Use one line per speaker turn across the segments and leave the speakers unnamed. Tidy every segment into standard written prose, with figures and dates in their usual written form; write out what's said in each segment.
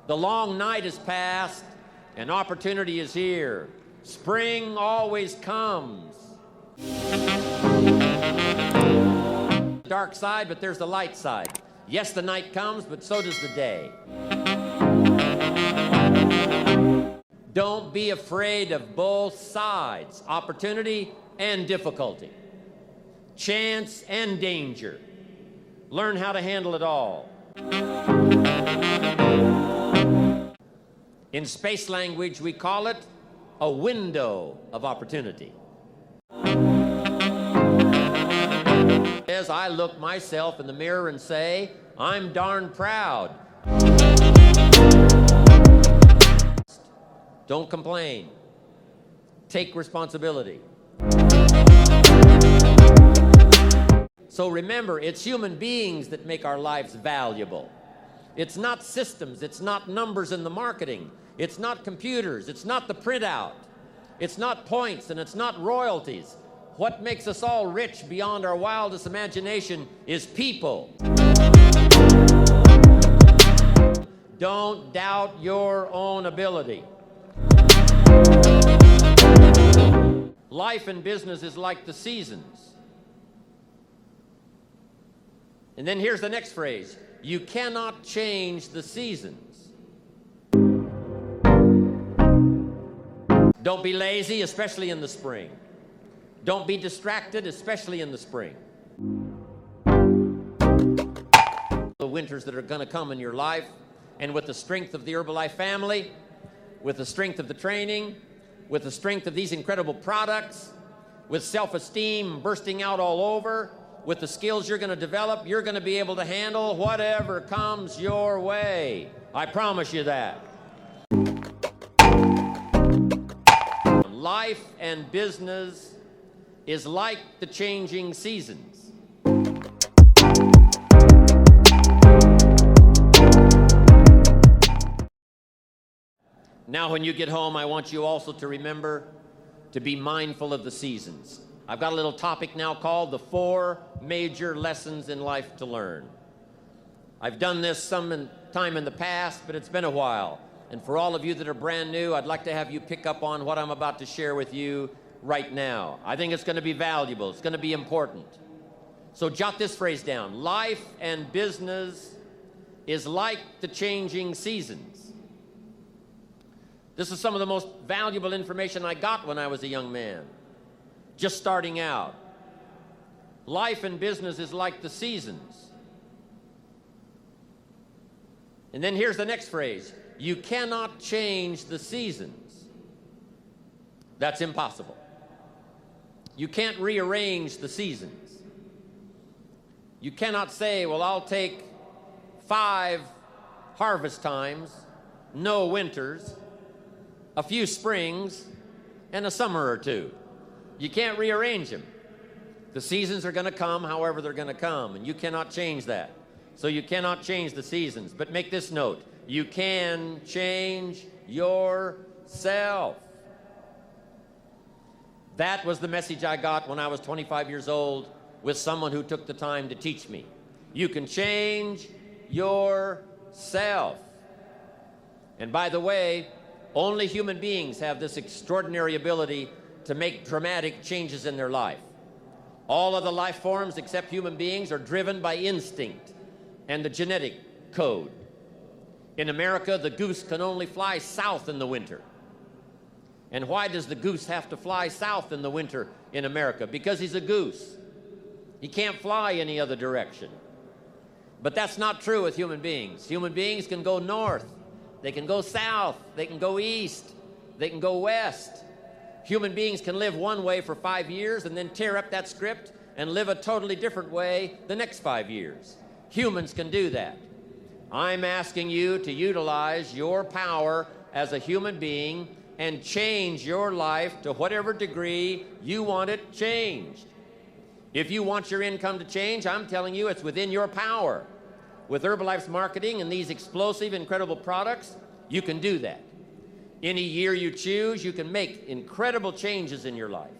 The long night is past and opportunity is here. Spring always comes. Dark side, but there's the light side. Yes, the night comes, but so does the day. Don't be afraid of both sides, opportunity and difficulty, chance and danger. Learn how to handle it all. In space language, we call it a window of opportunity. As I look myself in the mirror and say, I'm darn proud. Don't complain. Take responsibility. So remember, it's human beings that make our lives valuable. It's not systems, it's not numbers in the marketing, it's not computers, it's not the printout, it's not points, and it's not royalties. What makes us all rich beyond our wildest imagination is people. Don't doubt your own ability. Life and business is like the seasons. And then here's the next phrase. You cannot change the seasons. Don't be lazy, especially in the spring. Don't be distracted, especially in the spring. The winters that are going to come in your life, and with the strength of the Herbalife family, with the strength of the training, with the strength of these incredible products, with self-esteem bursting out all over, with the skills you're going to develop, you're going to be able to handle whatever comes your way. I promise you that. Life and business is like the changing seasons. Now, when you get home, I want you also to remember to be mindful of the seasons. I've got a little topic now called the 4 major lessons in life to learn. I've done this some time in the past, but it's been a while. And for all of you that are brand new, I'd like to have you pick up on what I'm about to share with you right now. I think it's going to be valuable. It's going to be important. So jot this phrase down. Life and business is like the changing seasons. This is some of the most valuable information I got when I was a young man, just starting out. Life and business is like the seasons. And then here's the next phrase. You cannot change the seasons. That's impossible. You can't rearrange the seasons. You cannot say, well, I'll take 5 harvest times, no winters, a few springs, and a summer or 2. You can't rearrange them. The seasons are going to come however they're going to come, and you cannot change that. So you cannot change the seasons. But make this note. You can change yourself. That was the message I got when I was 25 years old with someone who took the time to teach me. You can change yourself. And by the way, only human beings have this extraordinary ability to make dramatic changes in their life. All of the life forms except human beings are driven by instinct and the genetic code. In America, the goose can only fly south in the winter. And why does the goose have to fly south in the winter in America? Because he's a goose. He can't fly any other direction. But that's not true with human beings. Human beings can go north. They can go south. They can go east. They can go west. Human beings can live one way for 5 years and then tear up that script and live a totally different way the next 5 years. Humans can do that. I'm asking you to utilize your power as a human being and change your life to whatever degree you want it changed. If you want your income to change, I'm telling you it's within your power. With Herbalife's marketing and these explosive, incredible products, you can do that. Any year you choose, you can make incredible changes in your life.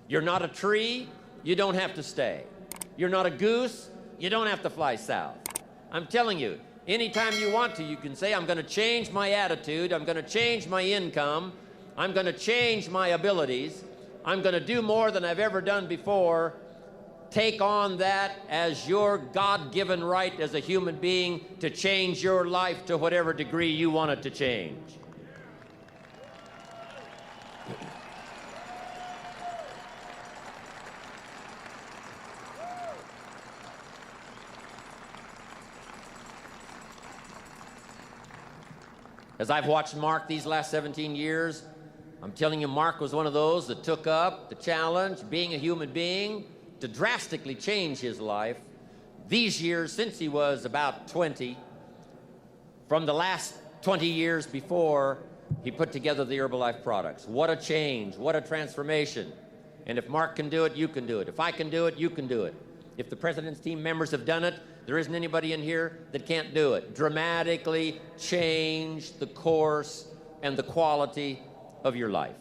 You're not a tree, you don't have to stay. You're not a goose, you don't have to fly south. I'm telling you, Anytime you want to, you can say, I'm going to change my attitude, I'm going to change my income, I'm going to change my abilities, I'm going to do more than I've ever done before. Take on that as your God-given right as a human being to change your life to whatever degree you want it to change. As I've watched Mark these last 17 years, I'm telling you, Mark was one of those that took up the challenge, being a human being, to drastically change his life. These years, since he was about 20, from the last 20 years before, he put together the Herbalife products. What a change, what a transformation. And if Mark can do it, you can do it. If I can do it, you can do it. If the President's team members have done it, there isn't anybody in here that can't do it. Dramatically change the course and the quality of your life.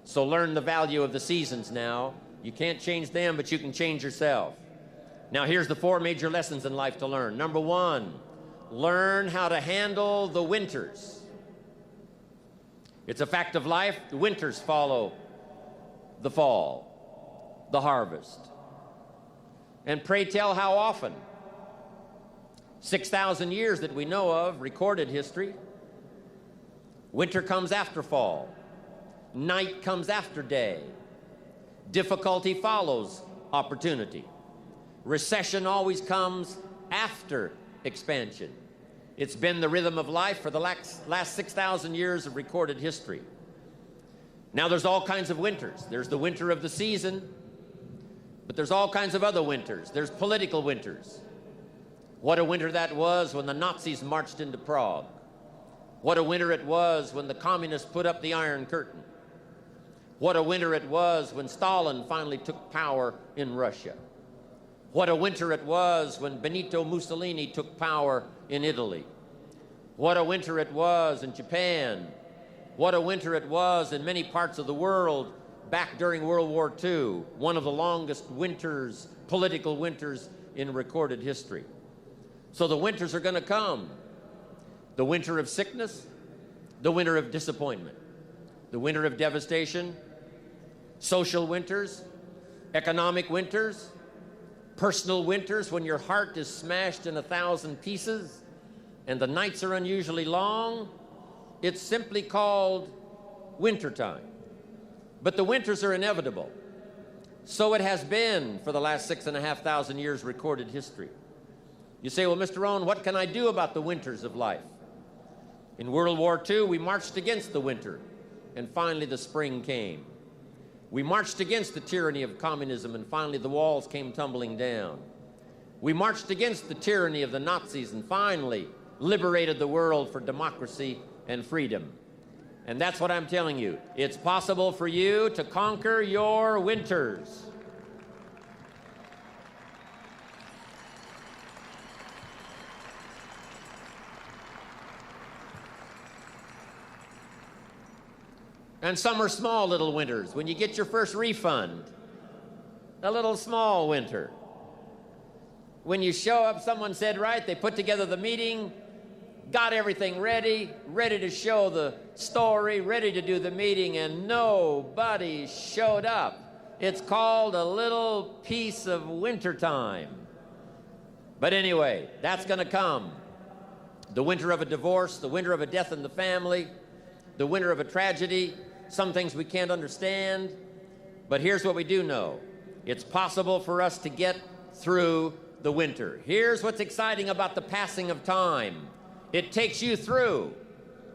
So learn the value of the seasons now. You can't change them, but you can change yourself. Now here's the 4 major lessons in life to learn. Number 1, learn how to handle the winters. It's a fact of life. The winters follow the fall, the harvest. And pray tell how often? 6,000 years that we know of, recorded history. Winter comes after fall. Night comes after day. Difficulty follows opportunity. Recession always comes after expansion. It's been the rhythm of life for the last 6,000 years of recorded history. Now there's all kinds of winters. There's the winter of the season, but there's all kinds of other winters. There's political winters. What a winter that was when the Nazis marched into Prague. What a winter it was when the communists put up the Iron Curtain. What a winter it was when Stalin finally took power in Russia. What a winter it was when Benito Mussolini took power in Italy. What a winter it was in Japan. What a winter it was in many parts of the world back during World War II, one of the longest winters, political winters in recorded history. So the winters are going to come. The winter of sickness, the winter of disappointment, the winter of devastation, social winters, economic winters, personal winters when your heart is smashed in 1,000 pieces and the nights are unusually long. It's simply called wintertime. But the winters are inevitable. So it has been for the last 6,500 years recorded history. You say, well, Mr. Rohn, what can I do about the winters of life? In World War II, we marched against the winter, and finally the spring came. We marched against the tyranny of communism, and finally the walls came tumbling down. We marched against the tyranny of the Nazis, and finally liberated the world for democracy and freedom. And that's what I'm telling you. It's possible for you to conquer your winters. And some are small little winters. When you get your first refund, a little small winter. When you show up, someone said, right, they put together the meeting, got everything ready to show the story, ready to do the meeting, and nobody showed up. It's called a little piece of wintertime. But anyway, that's going to come. The winter of a divorce, the winter of a death in the family, the winter of a tragedy, some things we can't understand. But here's what we do know. It's possible for us to get through the winter. Here's what's exciting about the passing of time. It takes you through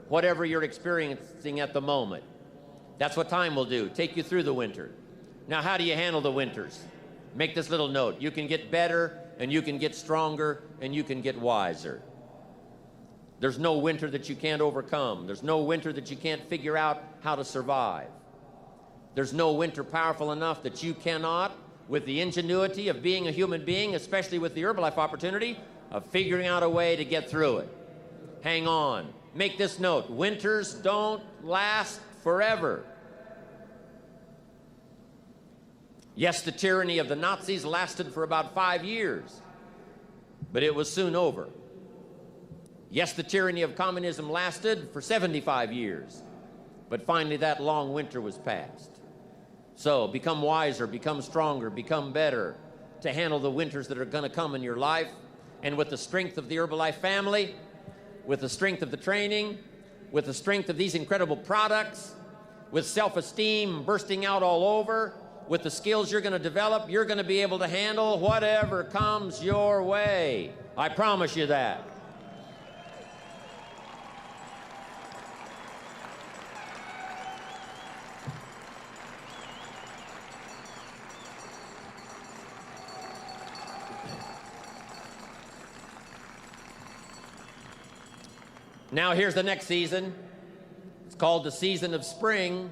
whatever you're experiencing at the moment. That's what time will do, take you through the winter. Now, how do you handle the winters? Make this little note. You can get better, and you can get stronger, and you can get wiser. There's no winter that you can't overcome. There's no winter that you can't figure out how to survive. There's no winter powerful enough that you cannot, with the ingenuity of being a human being, especially with the Herbalife opportunity, of figuring out a way to get through it. Hang on. Make this note. Winters don't last forever. Yes, the tyranny of the Nazis lasted for about 5 years, but it was soon over. Yes, the tyranny of communism lasted for 75 years, but finally that long winter was past. So become wiser, become stronger, become better to handle the winters that are going to come in your life. And with the strength of the Herbalife family, with the strength of the training, with the strength of these incredible products, with self-esteem bursting out all over, with the skills you're going to develop, you're going to be able to handle whatever comes your way. I promise you that. Now here's the next season. It's called the season of spring.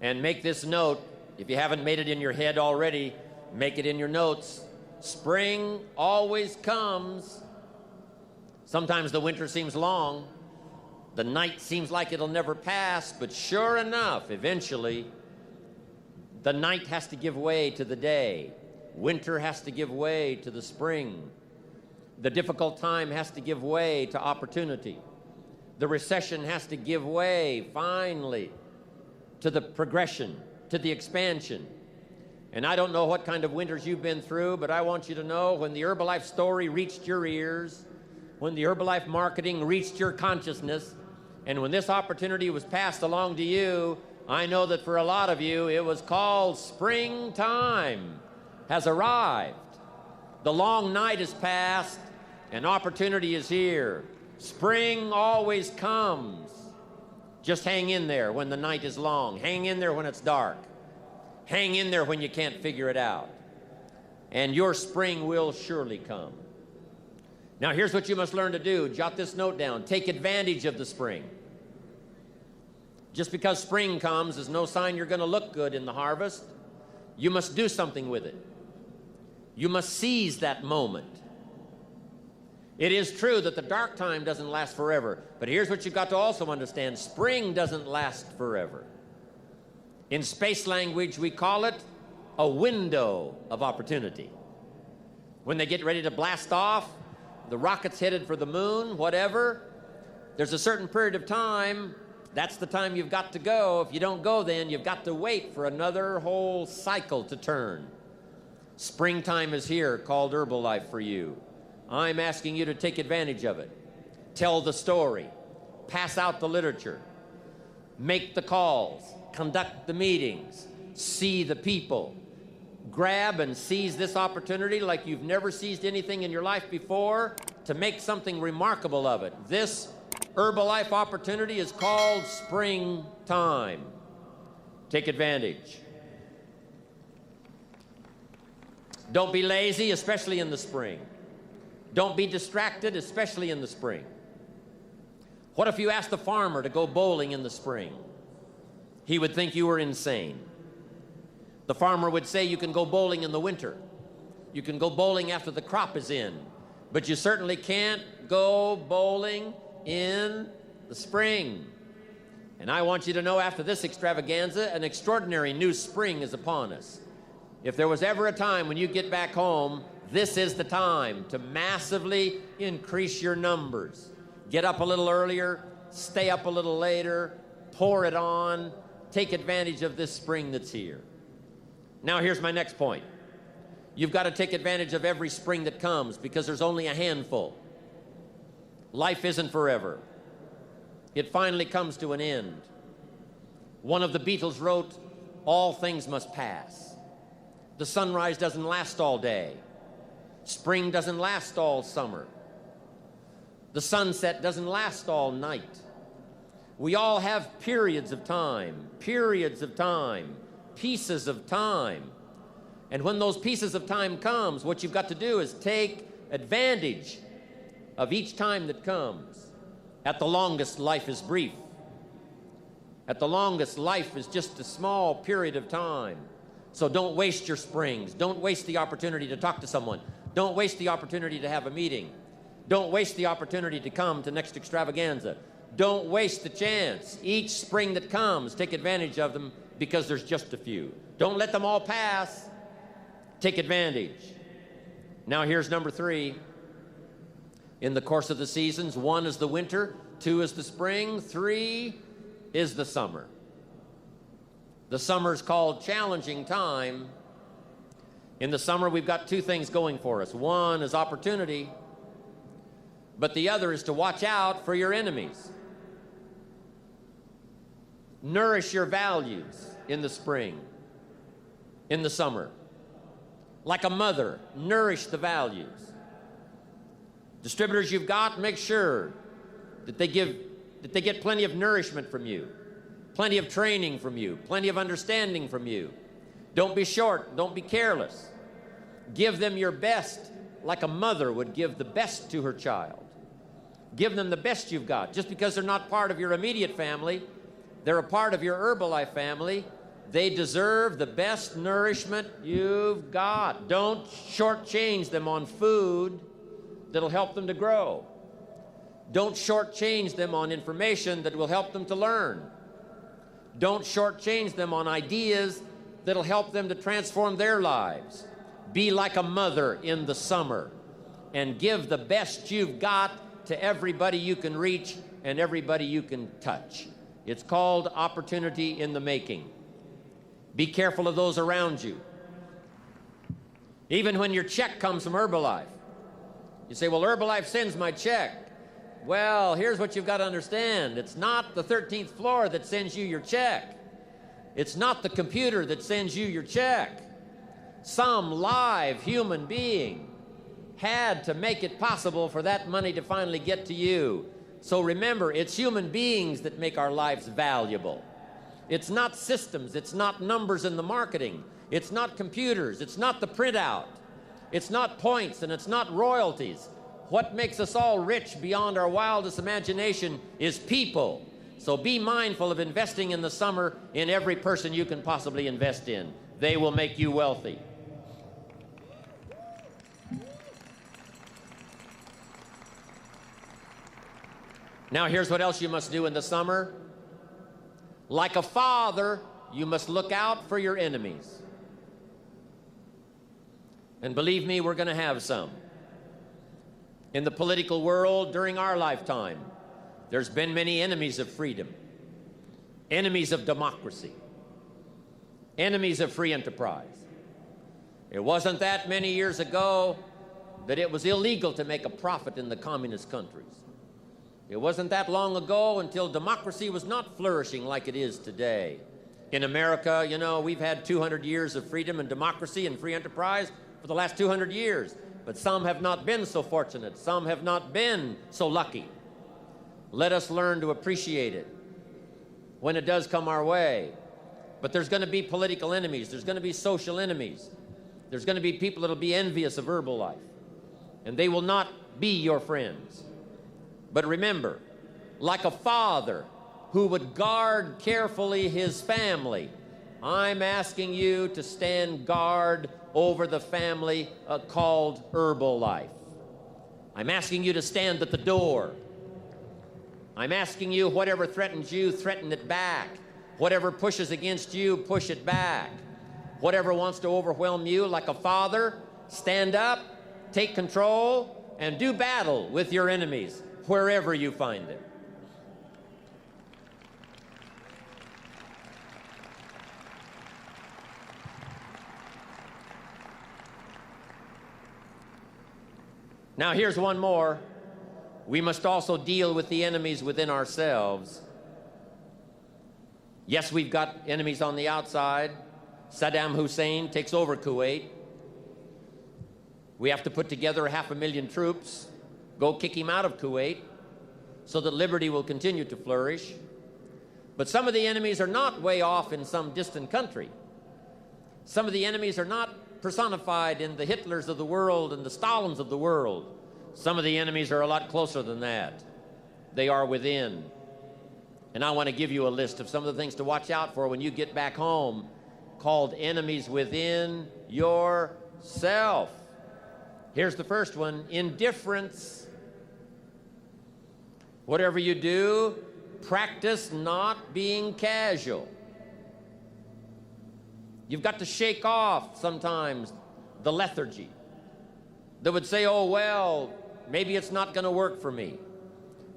And make this note, if you haven't made it in your head already, make it in your notes. Spring always comes. Sometimes the winter seems long. The night seems like it'll never pass, but sure enough, eventually, the night has to give way to the day. Winter has to give way to the spring. The difficult time has to give way to opportunity. The recession has to give way, finally, to the progression, to the expansion. And I don't know what kind of winters you've been through, but I want you to know when the Herbalife story reached your ears, when the Herbalife marketing reached your consciousness, and when this opportunity was passed along to you, I know that for a lot of you, it was called springtime has arrived. The long night is past, and opportunity is here. Spring always comes. Just hang in there when the night is long. Hang in there when it's dark. Hang in there when you can't figure it out. And your spring will surely come. Now here's what you must learn to do. Jot this note down. Take advantage of the spring. Just because spring comes is no sign you're going to look good in the harvest. You must do something with it. You must seize that moment. It is true that the dark time doesn't last forever, but here's what you've got to also understand. Spring doesn't last forever. In space language, we call it a window of opportunity. When they get ready to blast off, the rocket's headed for the moon, whatever, there's a certain period of time. That's the time you've got to go. If you don't go then, you've got to wait for another whole cycle to turn. Springtime is here, called Herbalife for you. I'm asking you to take advantage of it. Tell the story. Pass out the literature. Make the calls. Conduct the meetings. See the people. Grab and seize this opportunity like you've never seized anything in your life before to make something remarkable of it. This Herbalife opportunity is called springtime. Take advantage. Don't be lazy, especially in the spring. Don't be distracted, especially in the spring. What if you asked the farmer to go bowling in the spring? He would think you were insane. The farmer would say you can go bowling in the winter. You can go bowling after the crop is in, but you certainly can't go bowling in the spring. And I want you to know after this extravaganza, an extraordinary new spring is upon us. If there was ever a time when you get back home, this is the time to massively increase your numbers. Get up a little earlier, stay up a little later, pour it on, take advantage of this spring that's here. Now here's my next point. You've got to take advantage of every spring that comes because there's only a handful. Life isn't forever. It finally comes to an end. One of the Beatles wrote, "All things must pass." The sunrise doesn't last all day. Spring doesn't last all summer. The sunset doesn't last all night. We all have periods of time, pieces of time. And when those pieces of time comes, what you've got to do is take advantage of each time that comes. At the longest, life is brief. At the longest, life is just a small period of time. So don't waste your springs. Don't waste the opportunity to talk to someone. Don't waste the opportunity to have a meeting. Don't waste the opportunity to come to next extravaganza. Don't waste the chance. Each spring that comes, take advantage of them because there's just a few. Don't let them all pass. Take advantage. Now here's number 3. in the course of the seasons. 1 is the winter, 2 is the spring, 3 is the summer. The summer is called challenging time. In the summer, we've got 2 things going for us. 1 is opportunity, but the other is to watch out for your enemies. Nourish your values in the spring, in the summer. Like a mother, nourish the values. Distributors you've got, make sure that they get plenty of nourishment from you, plenty of training from you, plenty of understanding from you. Don't be short, don't be careless. Give them your best, like a mother would give the best to her child. Give them the best you've got. Just because they're not part of your immediate family, they're a part of your Herbalife family. They deserve the best nourishment you've got. Don't shortchange them on food that'll help them to grow. Don't shortchange them on information that will help them to learn. Don't shortchange them on ideas that'll help them to transform their lives. Be like a mother in the summer and give the best you've got to everybody you can reach and everybody you can touch. It's called opportunity in the making. Be careful of those around you. Even when your check comes from Herbalife, you say, well, Herbalife sends my check. Well, here's what you've got to understand. It's not the 13th floor that sends you your check. It's not the computer that sends you your check. Some live human being had to make it possible for that money to finally get to you. So remember, it's human beings that make our lives valuable. It's not systems. It's not numbers in the marketing. It's not computers. It's not the printout. It's not points, and it's not royalties. What makes us all rich beyond our wildest imagination is people. So be mindful of investing in the summer in every person you can possibly invest in. They will make you wealthy. Now here's what else you must do in the summer. Like a father, you must look out for your enemies. And believe me, we're going to have some. In the political world during our lifetime, there's been many enemies of freedom, enemies of democracy, enemies of free enterprise. It wasn't that many years ago that it was illegal to make a profit in the communist countries. It wasn't that long ago until democracy was not flourishing like it is today. In America, you know, we've had 200 years of freedom and democracy and free enterprise for the last 200 years. But some have not been so fortunate. Some have not been so lucky. Let us learn to appreciate it when it does come our way. But there's going to be political enemies. There's going to be social enemies. There's going to be people that will be envious of Herbalife. And they will not be your friends. But remember, like a father who would guard carefully his family, I'm asking you to stand guard over the family called Herbalife. I'm asking you to stand at the door. I'm asking you, whatever threatens you, threaten it back. Whatever pushes against you, push it back. Whatever wants to overwhelm you, like a father, stand up, take control, and do battle with your enemies wherever you find them. Now here's one more. We must also deal with the enemies within ourselves. Yes, we've got enemies on the outside. Saddam Hussein takes over Kuwait. We have to put together 500,000 troops, go kick him out of Kuwait so that liberty will continue to flourish. But some of the enemies are not way off in some distant country. Some of the enemies are not personified in the Hitlers of the world and the Stalins of the world. Some of the enemies are a lot closer than that. They are within. And I want to give you a list of some of the things to watch out for when you get back home, called enemies within yourself. Here's the first one: indifference. Whatever you do, practice not being casual. You've got to shake off sometimes the lethargy that would say, oh, well, maybe it's not going to work for me,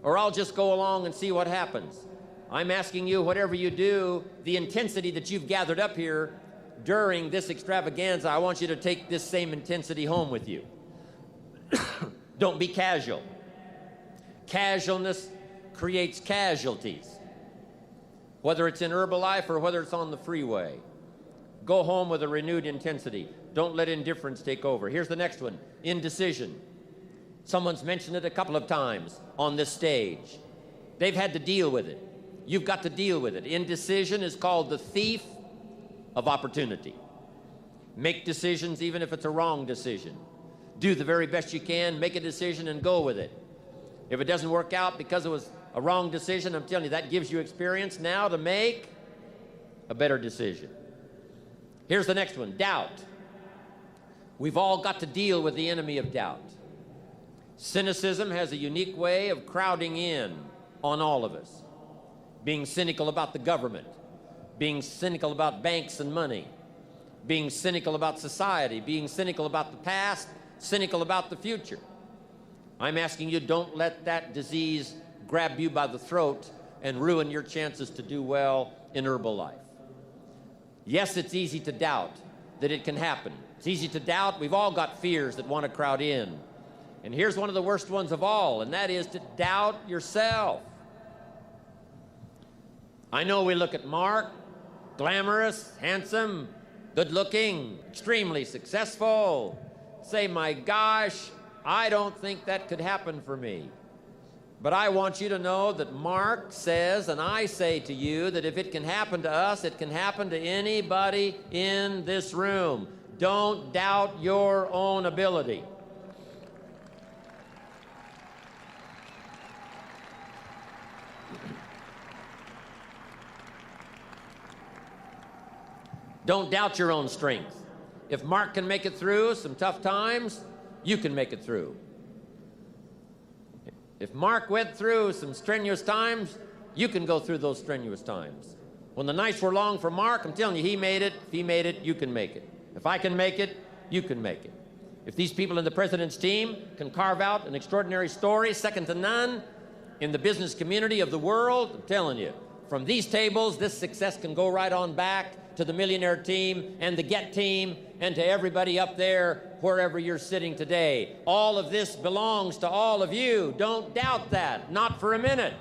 or I'll just go along and see what happens. I'm asking you, whatever you do, the intensity that you've gathered up here during this extravaganza, I want you to take this same intensity home with you. Don't be casual. Casualness creates casualties, whether it's in Herbalife or whether it's on the freeway. Go home with a renewed intensity. Don't let indifference take over. Here's the next one, indecision. Someone's mentioned it a couple of times on this stage. They've had to deal with it. You've got to deal with it. Indecision is called the thief of opportunity. Make decisions even if it's a wrong decision. Do the very best you can, make a decision and go with it. If it doesn't work out because it was a wrong decision, I'm telling you, that gives you experience now to make a better decision. Here's the next one, doubt. We've all got to deal with the enemy of doubt. Cynicism has a unique way of crowding in on all of us. Being cynical about the government, being cynical about banks and money, being cynical about society, being cynical about the past, cynical about the future. I'm asking you, don't let that disease grab you by the throat and ruin your chances to do well in Herbalife. Yes, it's easy to doubt that it can happen. It's easy to doubt. We've all got fears that want to crowd in. And here's one of the worst ones of all, and that is to doubt yourself. I know we look at Mark, glamorous, handsome, good-looking, extremely successful. Say, my gosh, I don't think that could happen for me. But I want you to know that Mark says, and I say to you, that if it can happen to us, it can happen to anybody in this room. Don't doubt your own ability. Don't doubt your own strength. If Mark can make it through some tough times, you can make it through. If Mark went through some strenuous times, you can go through those strenuous times. When the nights were long for Mark, I'm telling you, he made it. If he made it, you can make it. If I can make it, you can make it. If these people in the president's team can carve out an extraordinary story, second to none, in the business community of the world, I'm telling you, from these tables, this success can go right on back to the millionaire team and the Get team and to everybody up there, wherever you're sitting today. All of this belongs to all of you. Don't doubt that, not for a minute.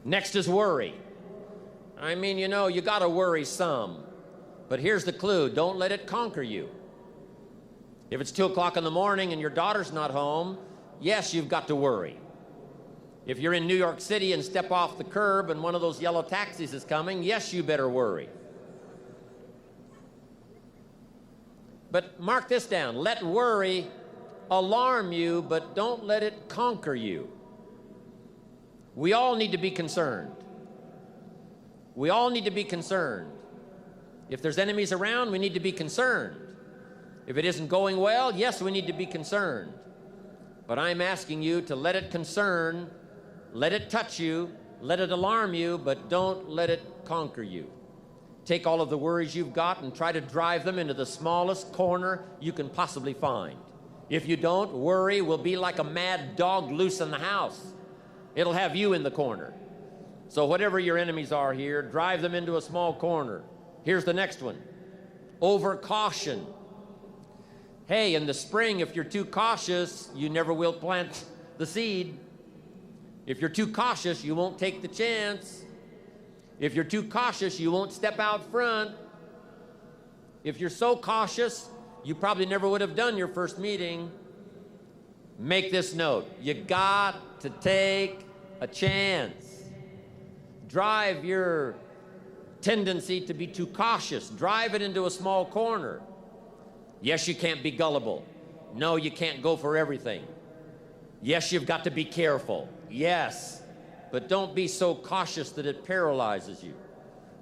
Next is worry. I mean, you know, you got to worry some. But here's the clue. Don't let it conquer you. If it's 2 o'clock in the morning and your daughter's not home, yes, you've got to worry. If you're in New York City and step off the curb and one of those yellow taxis is coming, yes, you better worry. But mark this down. Let worry alarm you, but don't let it conquer you. We all need to be concerned. We all need to be concerned. If there's enemies around, we need to be concerned. If it isn't going well, yes, we need to be concerned. But I'm asking you to let it concern, let it touch you, let it alarm you, but don't let it conquer you. Take all of the worries you've got and try to drive them into the smallest corner you can possibly find. If you don't, worry will be like a mad dog loose in the house. It'll have you in the corner. So whatever your enemies are here, drive them into a small corner. Here's the next one. Over-caution. Hey, in the spring, if you're too cautious, you never will plant the seed. If you're too cautious, you won't take the chance. If you're too cautious, you won't step out front. If you're so cautious, you probably never would have done your first meeting. Make this note. You got to take a chance. Drive your tendency to be too cautious. Drive it into a small corner. Yes, you can't be gullible. No, you can't go for everything. Yes, you've got to be careful. Yes, but don't be so cautious that it paralyzes you.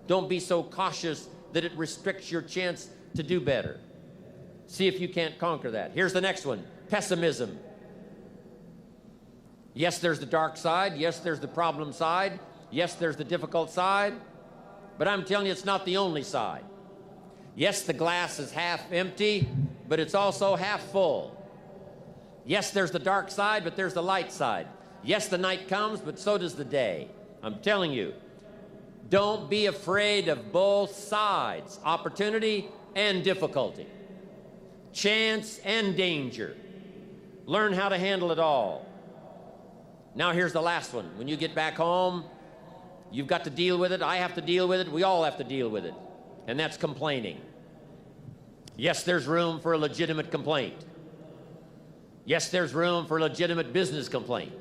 Don't be so cautious that it restricts your chance to do better. See if you can't conquer that. Here's the next one, pessimism. Yes, there's the dark side. Yes, there's the problem side. Yes, there's the difficult side, but I'm telling you, it's not the only side. Yes, the glass is half empty, but it's also half full. Yes, there's the dark side, but there's the light side. Yes, the night comes, but so does the day. I'm telling you, don't be afraid of both sides, opportunity and difficulty, chance and danger. Learn how to handle it all. Now here's the last one. When you get back home, you've got to deal with it. I have to deal with it. We all have to deal with it. And that's complaining. Yes, there's room for a legitimate complaint. Yes, there's room for a legitimate business complaint.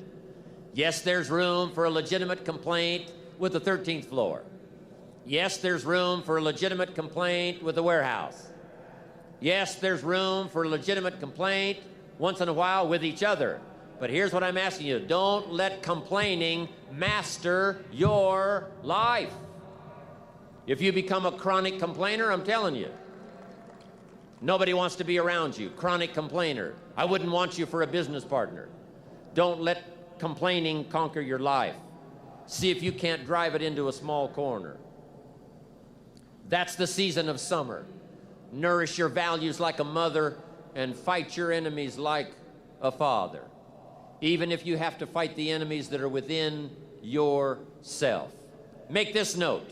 Yes, there's room for a legitimate complaint with the 13th floor. Yes, there's room for a legitimate complaint with the warehouse. Yes, there's room for a legitimate complaint once in a while with each other. But here's what I'm asking you. Don't let complaining master your life. If you become a chronic complainer, I'm telling you, nobody wants to be around you. Chronic complainer. I wouldn't want you for a business partner. Don't let complaining conquer your life. See if you can't drive it into a small corner. That's the season of summer. Nourish your values like a mother and fight your enemies like a father. Even if you have to fight the enemies that are within yourself. Make this note.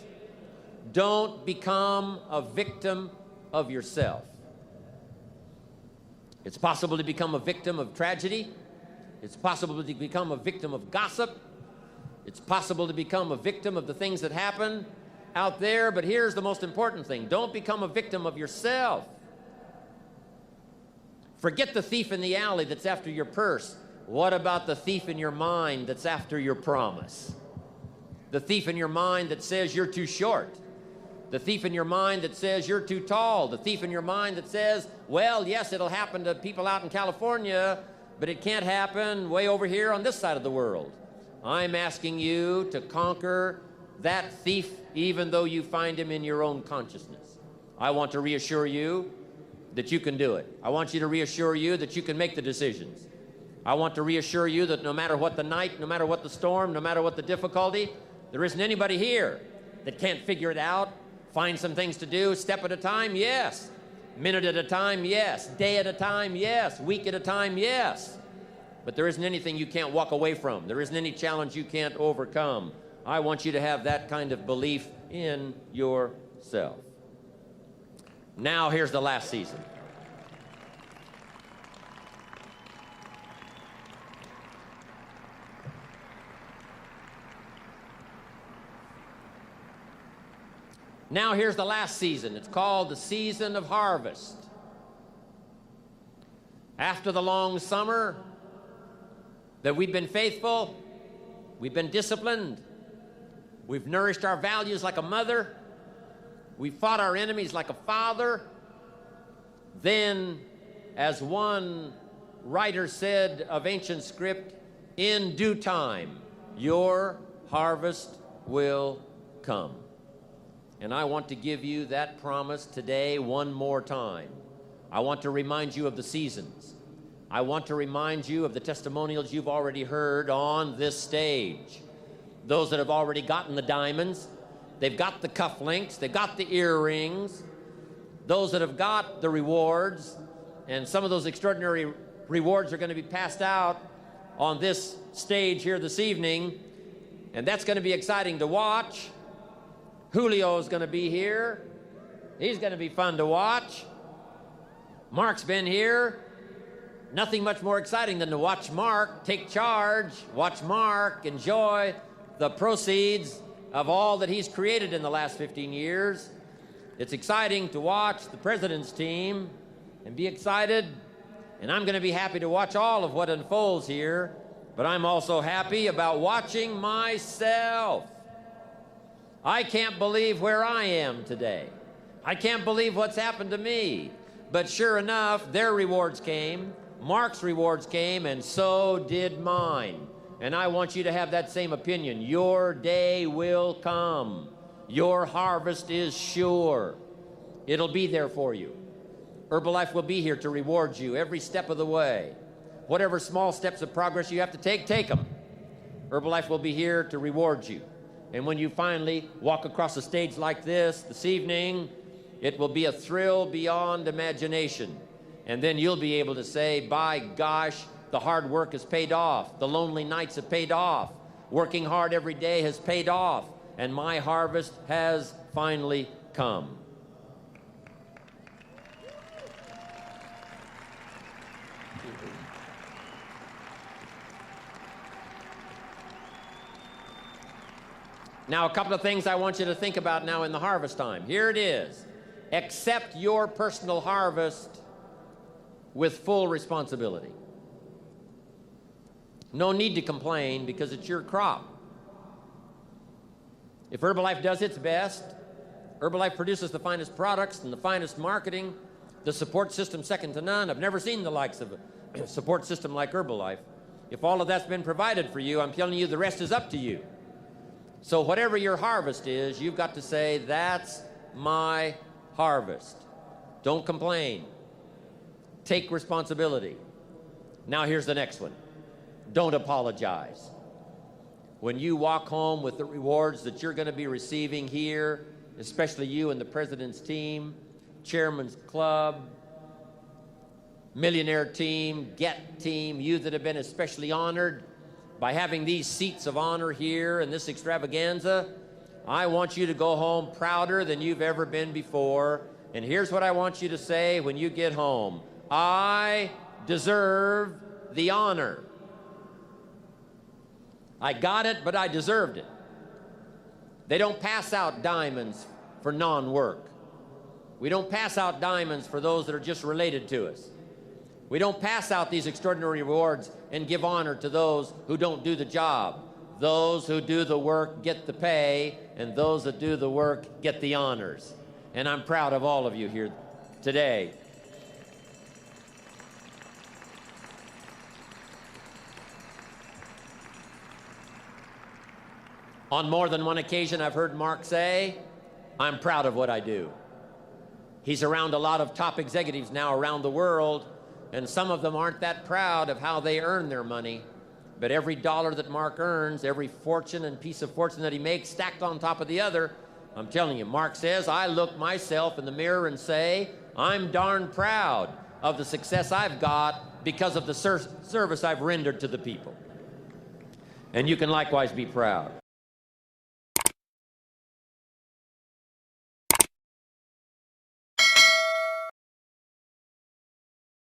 Don't become a victim of yourself. It's possible to become a victim of tragedy. It's possible to become a victim of gossip. It's possible to become a victim of the things that happen out there, but here's the most important thing. Don't become a victim of yourself. Forget the thief in the alley that's after your purse. What about the thief in your mind that's after your promise? The thief in your mind that says you're too short. The thief in your mind that says you're too tall. The thief in your mind that says, well, yes, it'll happen to people out in California, but it can't happen way over here on this side of the world. I'm asking you to conquer that thief even though you find him in your own consciousness. I want to reassure you that you can do it. I want you to reassure you that you can make the decisions. I want to reassure you that no matter what the night, no matter what the storm, no matter what the difficulty, there isn't anybody here that can't figure it out, find some things to do, step at a time, yes. Minute at a time, yes. Day at a time, yes. Week at a time, yes. But there isn't anything you can't walk away from. There isn't any challenge you can't overcome. I want you to have that kind of belief in yourself. Now here's the last season. Now here's the last season. It's called the season of harvest. After the long summer that we've been faithful, we've been disciplined, we've nourished our values like a mother, we fought our enemies like a father, then, as one writer said of ancient script, in due time, your harvest will come. And I want to give you that promise today one more time. I want to remind you of the seasons. I want to remind you of the testimonials you've already heard on this stage. Those that have already gotten the diamonds, they've got the cufflinks, they've got the earrings. Those that have got the rewards, and some of those extraordinary rewards are going to be passed out on this stage here this evening, and that's going to be exciting to watch. Julio's going to be here. He's going to be fun to watch. Mark's been here. Nothing much more exciting than to watch Mark take charge, watch Mark enjoy the proceeds of all that he's created in the last 15 years. It's exciting to watch the president's team and be excited, and I'm going to be happy to watch all of what unfolds here, but I'm also happy about watching myself. I can't believe where I am today. I can't believe what's happened to me. But sure enough, their rewards came, Mark's rewards came, and so did mine. And I want you to have that same opinion. Your day will come. Your harvest is sure. It'll be there for you. Herbalife will be here to reward you every step of the way. Whatever small steps of progress you have to take them. Herbalife will be here to reward you. And when you finally walk across a stage like this evening, it will be a thrill beyond imagination. And then you'll be able to say, by gosh, the hard work has paid off. The lonely nights have paid off. Working hard every day has paid off. And my harvest has finally come. Now, a couple of things I want you to think about now in the harvest time. Here it is. Accept your personal harvest with full responsibility. No need to complain because it's your crop. If Herbalife does its best, Herbalife produces the finest products and the finest marketing, the support system second to none. I've never seen the likes of a support system like Herbalife. If all of that's been provided for you, I'm telling you the rest is up to you. So whatever your harvest is, you've got to say, that's my harvest. Don't complain. Take responsibility. Now here's the next one. Don't apologize. When you walk home with the rewards that you're going to be receiving here, especially you and the President's team, Chairman's Club, Millionaire Team, Get Team, you that have been especially honored by having these seats of honor here in this extravaganza, I want you to go home prouder than you've ever been before. And here's what I want you to say when you get home. I deserve the honor. I got it, but I deserved it. They don't pass out diamonds for non-work. We don't pass out diamonds for those that are just related to us. We don't pass out these extraordinary rewards and give honor to those who don't do the job. Those who do the work get the pay, and those that do the work get the honors. And I'm proud of all of you here today. On more than one occasion, I've heard Mark say, I'm proud of what I do. He's around a lot of top executives now around the world, and some of them aren't that proud of how they earn their money. But every dollar that Mark earns, every fortune and piece of fortune that he makes stacked on top of the other, I'm telling you, Mark says, I look myself in the mirror and say, I'm darn proud of the success I've got because of the service I've rendered to the people. And you can likewise be proud.